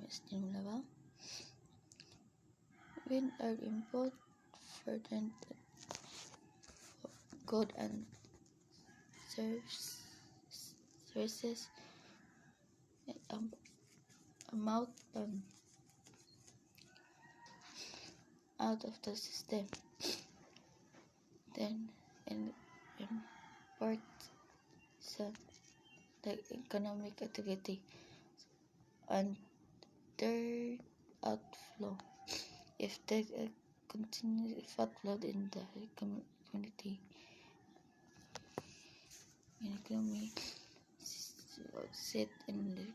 Estimula. When our input for goods and services amount out of the system, then import the economic activity. And third, outflow. If the continuous outflow in the community economy set in the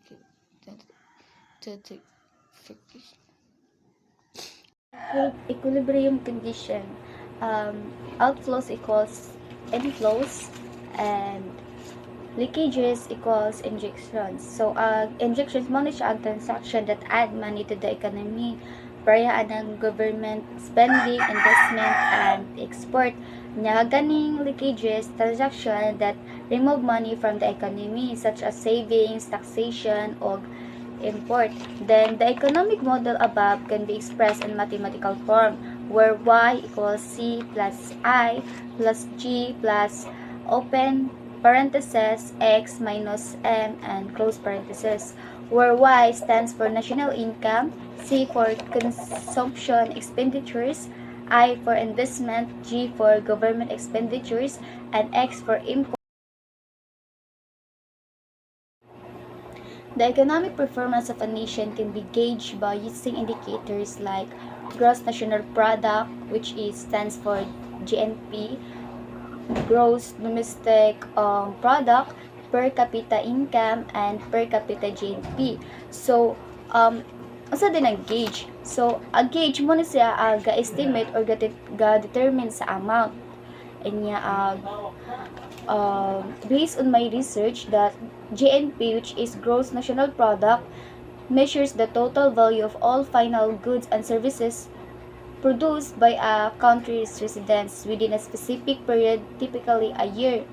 equilibrium condition. Outflows equals inflows and leakages equals injections. So, injections mo siya ang transaction that add money to the economy. Parehas ng government spending, investment, and export. Nya ganing leakages, transaction that remove money from the economy such as savings, taxation, or import. Then, the economic model above can be expressed in mathematical form where y equals c plus I plus g plus open parenthesis x minus m and close parenthesis, where y stands for national income, c for consumption expenditures, I for investment, g for government expenditures, and x for import. The economic performance of a nation can be gauged by using indicators like gross national product, which stands for GNP, gross domestic product, per capita income, and per capita GNP. So, asa din ang gauge? So, a gauge mo na siya ga-estimate or ga-determine sa amount. And based on my research that GNP, which is gross national product, measures the total value of all final goods and services produced by a country's residents within a specific period, typically a year.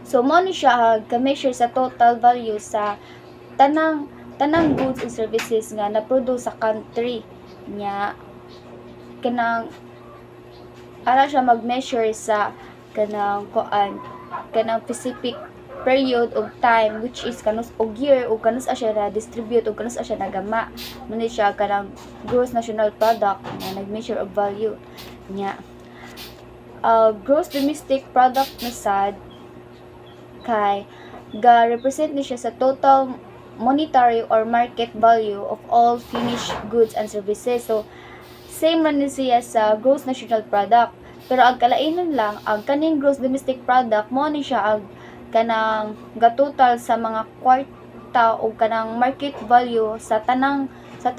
So, mo ni siya ga-measure sa total value sa tanang goods and services nga na-produce sa country nya. Kanang ara siya mag-measure sa kanang specific period of time, which is kanus og year o kanus siya na distribute o kanus siya nagama. Muna siya kanang gross national product na nag-measure of value nya. Gross domestic product na sad kay ga-represent ni siya sa total monetary or market value of all finished goods and services. So, same man ni siya sa gross national product. Pero ang kalainan lang, ang kaning gross domestic product mo ni siya ang kanang gatotal sa mga kwarta o kanang market value sa tanang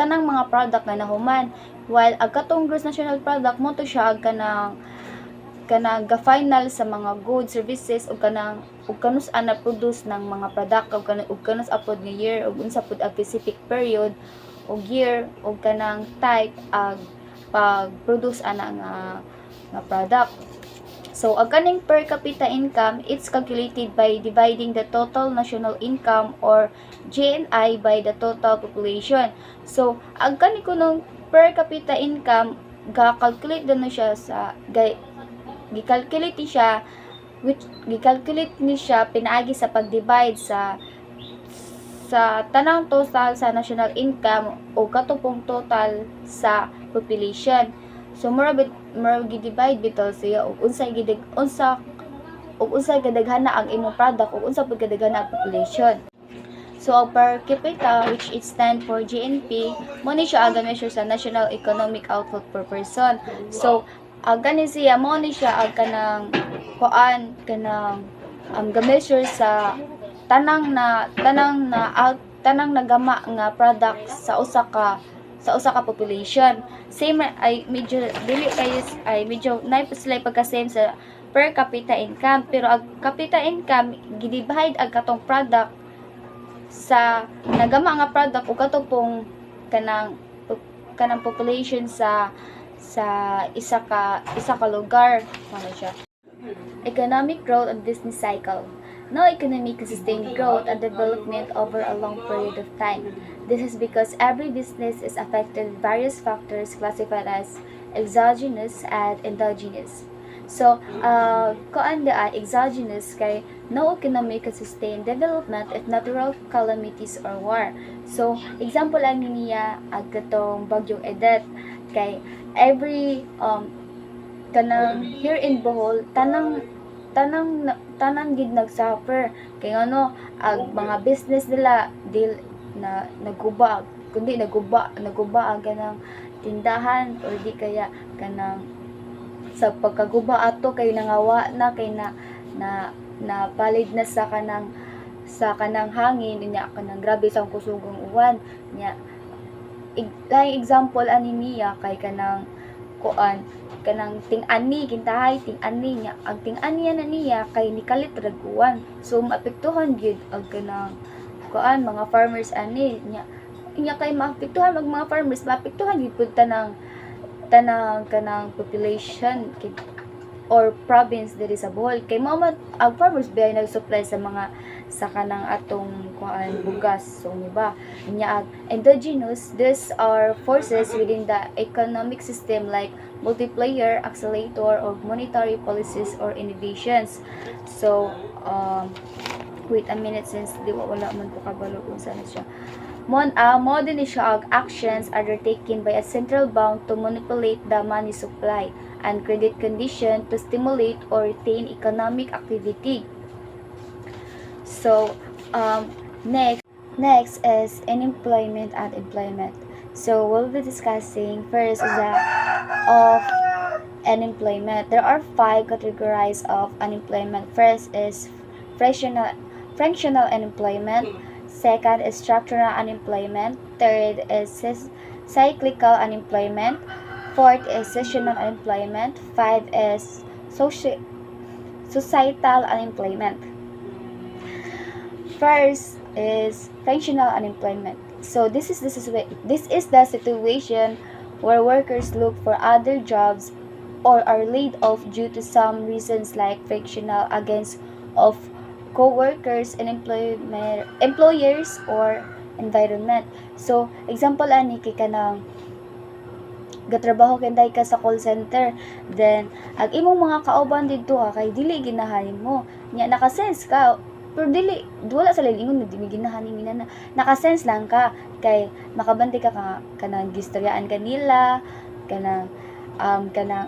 mga product nga nahuman, while ang katong gross national product mo to siya kanang ga-final sa mga goods, services o kanus ana produce ng mga product o kanus apod nga year o unsa pud ang specific period o year o kanang type ag pag-produce ana nga product. So, ang kaning per capita income, it's calculated by dividing the total national income or GNI by the total population. So, ang kaning kunong per capita income, ga-calculate din siya sa gi-calculate ni siya pinaagi sa pag-divide sa tanang total sa national income o katupong total sa population. So, mura gi-divide bitaw siya og unsay gadaghana ang imong product ug unsa pud gadaghana ang population. So, ang per capita, which it stand for GNP, mo ni siya aga-measure sa national economic output per person. So, gani siya mo ni siya ang ga-measure sa tanang nagama nga product sa usa ka population. Same ay medyo dili kayo ay medyo naipslay pagka-same sa per capita income, pero ang capita income gidivide ang katong product sa nagama nga product o katong kanang population sa isa ka lugar. Ano siya? Economic growth and business cycle. no economy can sustain growth and development over a long period of time. This is because every business is affected by various factors classified as exogenous and endogenous. So, kuan exogenous kay no economy can sustain development if natural calamities or war. So, example lang niya ag katong bagyong Edet kay every kanang here in Bohol tanang gid nagsuffer kay ano ag mga business nila dil na naguba kundi naguba ang kanang tindahan or di kaya kanang sa pagkaguba ato kay nangawa na kay na palid na sa kanang hangin niya kanang grabe sa kusugong uwan niya like example ani niya kay kanang kuan kanang ting-ani kintahay ting-ani niya ang ting-ani na niya kay nikalit raguan so maapektuhan gyud ang kanang kuan mga farmers ani niya kay maapektuhan mga farmers maapektuhan gyud pud tanang kanang population or province diri sa Bohol kay mao man ang farmers biya nag-supply sa kanang atong kuan bugas so ba nya endogenous these are forces within the economic system like multiplier accelerator or monetary policies or innovations so wait a minute since di wala man ko kabalo kung saan siya more din siya actions undertaken by a central bank to manipulate the money supply and credit condition to stimulate or retain economic activity. So, next is unemployment and employment. So, we'll be discussing first of unemployment. There are 5 categories of unemployment. First is fractional unemployment. Second is structural unemployment. Third is cyclical unemployment. Fourth is seasonal unemployment. 5 is societal unemployment. First is fractional unemployment. So this is the situation where workers look for other jobs or are laid off due to some reasons like fractional against of co-workers and employers or environment. So example ani kay kanang gatrabaho kinday ka sa call center then ag imong mga kauban didto kay dili ginahanin mo nya naka-sense ka pero dili wala sa lilingon na dili ginahanin mina naka-sense lang ka kay makabante ka kanang gistoryaan kanila kanang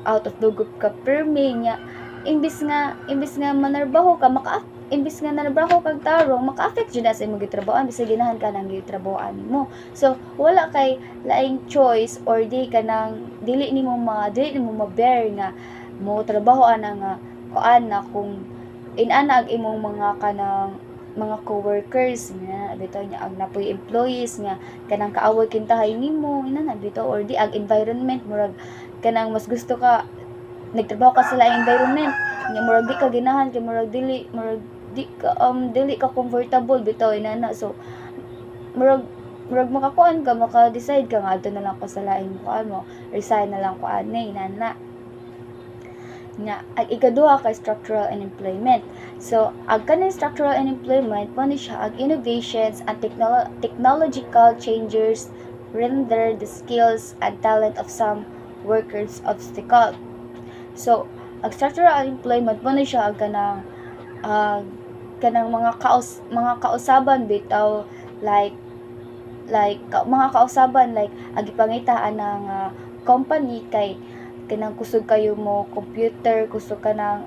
out of the group ka permi nya imbis nga manarbaho ka imbis nga nanarbaho kag tarong maka-affect jud na sa imong gitrabahoan bisag ginahan ka nang gitrabahoan nimo so wala kay laing choice or dili nimo ma-bear nga mo trabahoan nga kuan na kung inana ang imong mga kanang mga coworkers nga bitaw nya ang napoy employees nga kanang kaaway kintahay nimo inana bitaw or di ag environment murag kanang mas gusto ka nagtrabaho ka sa laing environment nga murag di ka ginahan kay murag dili ka comfortable bitaw inana so murag makakuan ka maka-decide ka nga adto na lang ko sa laing kuan mo resign na lang ko ani inana nga ag ikaduha ka structural unemployment so ag kanang structural unemployment mo ni siya ag innovations and technological changes render the skills and talent of some workers obstacle so ag structural unemployment mo ni siya ag kanang mga kausaban bitaw like mga kausaban like agipangitaan ng company kay kanang kusog kayo mo computer kusog kanang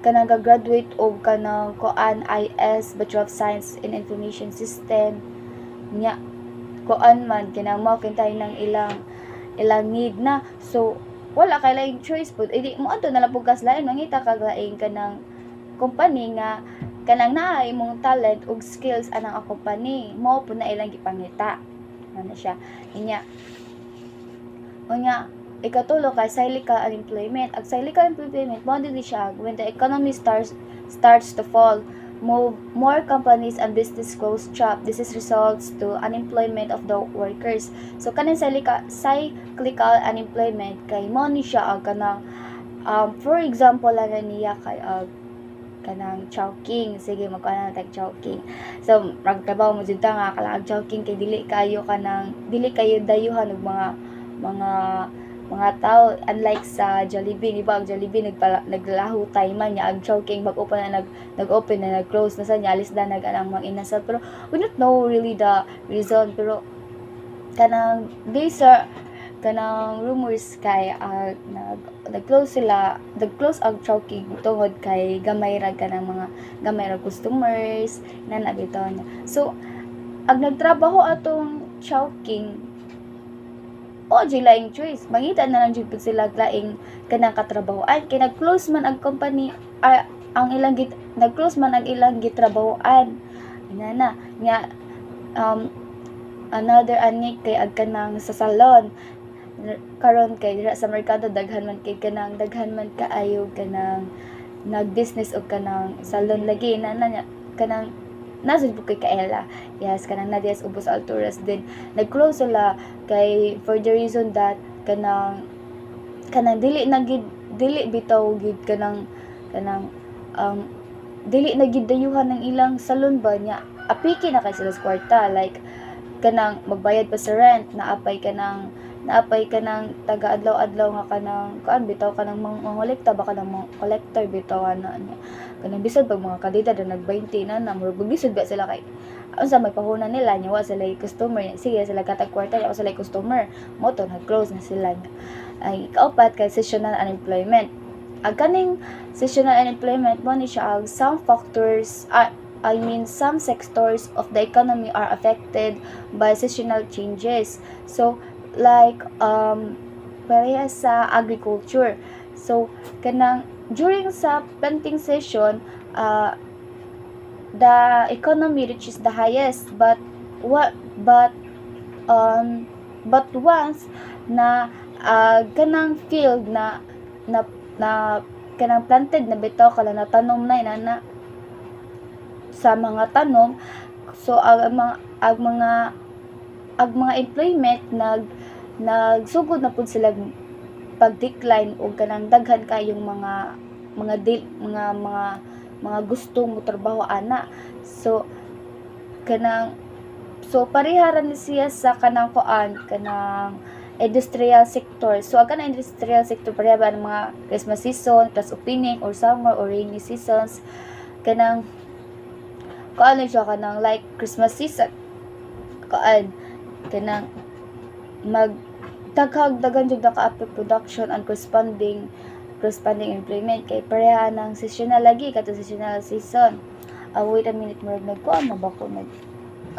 gagraduate og kanang kuan IS Bachelor of Science in Information System nya kuan man kanang mao kintay ng ilang need na so wala kay laing choice pud edi mo adto na lang pud kas lain mangita kag laing kanang company nga kanang naa imong talent ug skills anang a company mao pud na ilang gipangita ano siya inya ikatulo kay cyclical unemployment ag cyclical unemployment mo din siya when the economy starts to fall more companies and business close shop. This is results to unemployment of the workers. So kanang cyclical unemployment kay mo ni siya For example lang niya kay kanang Chowking, sige magkuha na tag Chowking. So magtrabaho mo jud ta nga kalang Chowking kay dili kayo dayuhan og mga tao, unlike sa Jollibee, di ba? Ang Jollibee naglaho time man niya, ang Chowking mag-open na nag-open na nag-close na sa niya, alis na nag-anang mga inasal, pero we don't know really the reason, pero kanang based sa kanang rumors kay nag-close ang Chowking tungod kay gamay ra customers na nabitaw niya. So ang nagtrabaho atong Chowking o laing choice, mangita na lang jud sila laing kanang katrabahoan kay nag-close man ang company, nag-close man ang ilang gitrabahoan inana nga. Another ani kay kanang sa salon karon kay dira sa merkado daghan man kaayo kanang nag-business og kanang salon lagi inana kanang nasud po kay kaela. Yes, kanang Nadias ubos Alturas din nag-close sila kay for the reason that kanang dili bitaw gid kanang dili na gid dayuhan ng ilang salon ba niya, apiki na kay sila sa kwarta, like kanang magbayad pa sa rent, naapay kanang taga adlaw-adlaw nga kanang bitaw kanang mangolekta ba kanang mga collector bitaw ana niya kanang bisag pag mga kadita na nag-20 na murag bisag ba sila kay unsa may pahunan nila nya wa sila customer, sige sila katag kwarta wa sila customer mo to nag-close na sila. Ay kaupat kay seasonal unemployment. Ang kaning seasonal unemployment mo ni siya ang some sectors of the economy are affected by seasonal changes. So like parehas sa agriculture. So kanang during sa planting season, the economy reaches the highest, but once na kanang field na kanang planted na bitaw kala na tanom na inana sa mga tanom, so ang mga employment nagsugod na pud sila pag-decline o kanang daghan kayong mga gusto mo trabaho ana. So pariharan ni siya sa kanang industrial sector. So ang industrial sector pareha ba ng mga Christmas season, class opening or summer or rainy seasons, kanang siya kanang like Christmas season kanang daghan jud ka-affect production and corresponding employment kay pareha ng seasonal lagi kato seasonal season. Wait a minute, murag nagkuan mo ba ko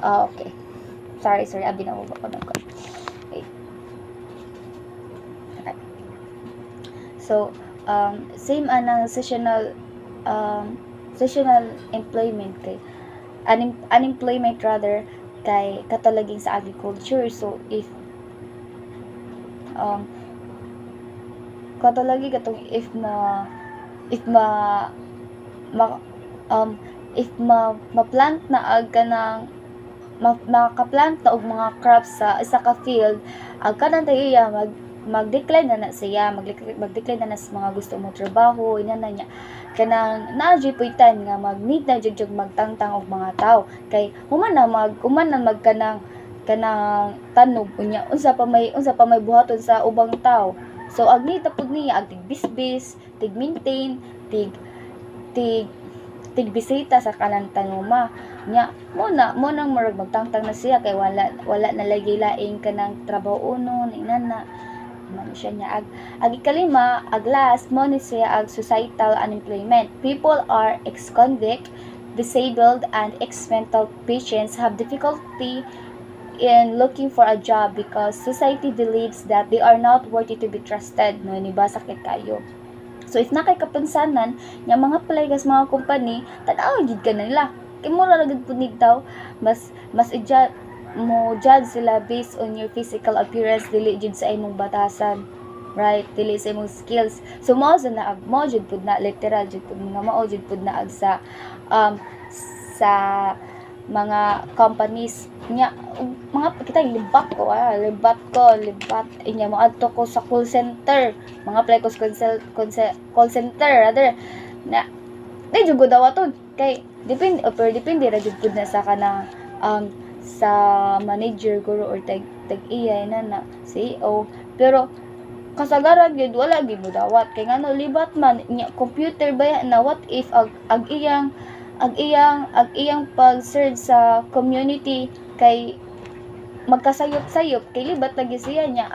okay, sorry abi na mo ba ko nagkuan. Okay. So same anang seasonal employment kay unemployment rather kay katalaging sa agriculture. So if katalagi katong if ma-plant na ag kanang makaplant na og mga crops sa isa ka field, ang kanang tagiya mag-decline na siya, mag-decline na sa mga gusto mo trabaho inana niya kanang naadjud puitan nga mag-need na jud magtangtang og mga tao kay human na mag kanang tanog unya unsa pa may buhaton sa ubang tao. So agnita pud niya ag tigbisbis, tig-maintain, tigbisita sa kanang tanuma nya mo nang murag magtangtang na siya kay wala na lagi laing kanang trabaho unon inana man siya niya ag ikalima ag last mo ni siya ag societal unemployment. People are ex-convict, disabled and ex-mental patients have difficulty in looking for a job because society believes that they are not worthy to be trusted no ni ba sakit kayo. So if nakay kapansanan nya mga palagas mga company tan-aw gid ka nila kay mura ra gid punig daw mas judge sila based on your physical appearance dili jud sa imong batasan, right? Dili sa imong skills. So mao na mo jud pud na literal jud pud nga mao jud pud na ag sa mga companies nya mga kita libat inya mga adto ko sa call center, mga apply ko sa call center rather na jud ko daw aton kay depende ra jud pud na sa kanang sa manager guro or tag iya na CEO, pero kasagaran gid wala gid mo dawat kay ngano libat man nya computer ba na what if ag iyang pag-search sa community kay magkasayop-sayop kay libat lagi siya nya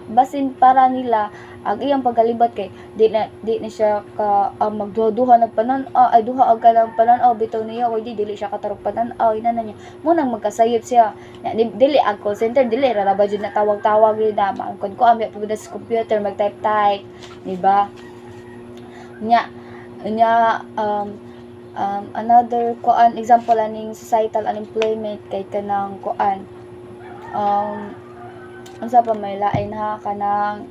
basin para nila ang iyang pagkalibat kay di na siya ka magduha ng panan-aw ay duha ag kanang panan-aw bitaw niya o dili siya katarog panan-aw ina na niya mo nang magkasayop siya dili ag call center dili ra ba jud na tawag gyud na maangkon ko amya pud sa computer mag-type di ba nya another example aning societal unemployment kay kanang unsa pa may lain ha kanang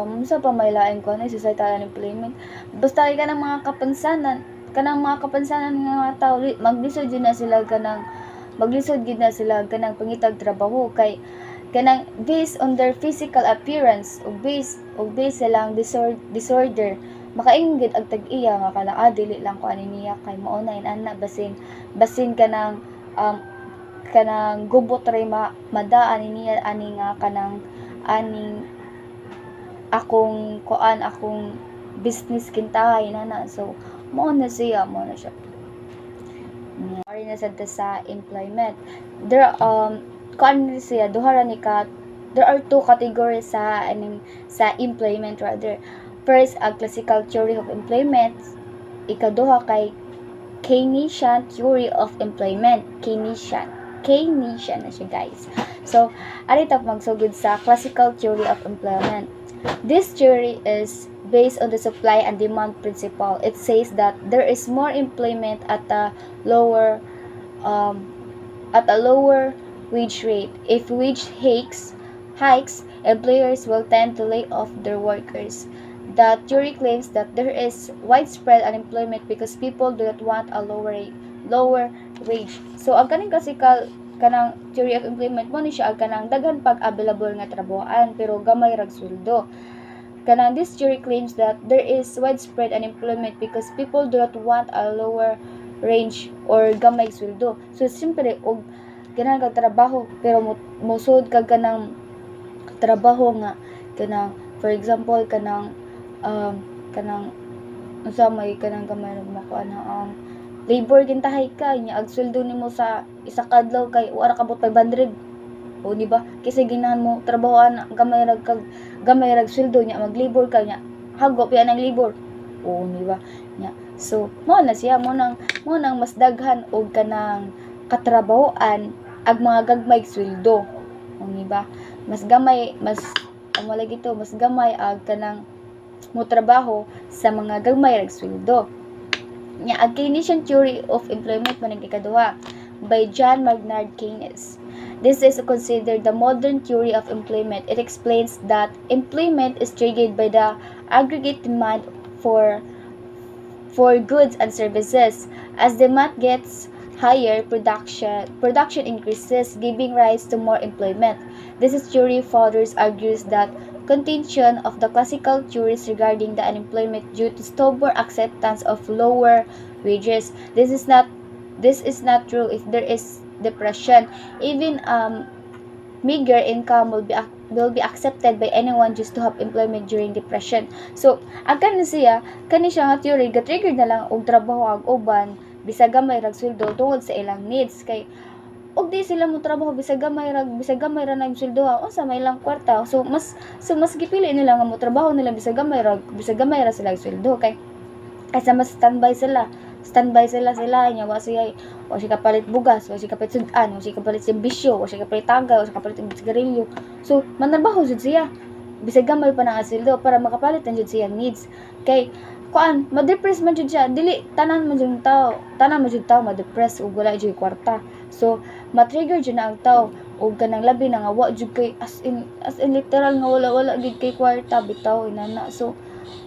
unsa pa may lain ko na societal unemployment basta kay kanang mga kapansanan nga mga tao maglisod gid na sila kanang pangitag trabaho kay kanang based on their physical appearance o based silang disorder makaingon gid ag tag-iya nga kanang dili lang ko ani niya kay mao na inana basin kanang gubot ray madaan niya ani nga kanang aning akong business kintahay na so mao na siya ari na sa employment there siya there are two categories sa employment rather. First, ang classical theory of employment. Ikaduha kay Keynesian theory of employment. Keynesian na siya guys. So, arito magsugod sa classical theory of employment. This theory is based on the supply and demand principle. It says that there is more employment at a lower wage rate. If wage hikes, employers will tend to lay off their workers. The theory claims that there is widespread unemployment because people do not want a lower wage. So, ang kanang classical kanang theory of employment mo ni siya ang kanang daghan pag available nga trabahoan pero gamay rag sweldo. Kanang this theory claims that there is widespread unemployment because people do not want a lower range or gamay sweldo. So, simpre og kanang trabaho pero musud kag kanang trabaho nga kanang for example kanang unsa may kanang gamay makuha na labor gintahay ka nya ag sweldo nimo sa isa ka adlaw kay wala ka bot 500 o di ba kasi ginahan mo trabahoan gamay rag sweldo nya mag labor ka nya hagop ya nang labor o di ba nya so mo na siya mo nang mas daghan og kanang katrabahoan ag mga gagmay sweldo o di ba mas gamay mas ag kanang mo trabaho sa mga gagmay rag sweldo. Nya ang Keynesian theory of employment man ikaduha by John Maynard Keynes. This is considered the modern theory of employment. It explains that employment is triggered by the aggregate demand for goods and services. As demand gets higher, production increases, giving rise to more employment. This theory further argues that contention of the classical theories regarding the unemployment due to stubborn acceptance of lower wages. This is not true if there is depression. Even meager income will be accepted by anyone just to have employment during depression. So, kani siya nga theory ga-trigger na lang og trabaho ag uban bisag gamay rag sweldo tungod sa ilang needs kay og di sila mo trabaho bisag gamay ra nag sweldo unsa may lang kwarta so mas gipili nila nga mo trabaho nila bisag gamay ra sila sweldo kay sa mas standby sila nya wa siya kapalit bugas wa siya kapalit sudan wa siya kapalit bisyo wa siya kapalit taga wa siya kapalit sigarilyo so manarbaho jud siya bisag gamay pa na sweldo para makapalit jud siya needs kay ma-depress man jud siya dili tanan man jud tao ma-depress ug wala jud kwarta so ma-trigger jud na ang tao ug kanang labi na nga wa jud kay as in literal nga wala gid kay kwarta bitaw inana so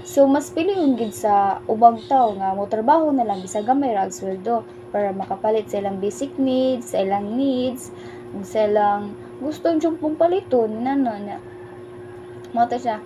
So mas piliyon gid sa ubang tao nga motrabaho na lang bisag gamay ra ang sweldo para makapalit sa ilang basic needs, sa ilang needs, ug sa ilang gusto jud pong paliton inana na. Mo to siya.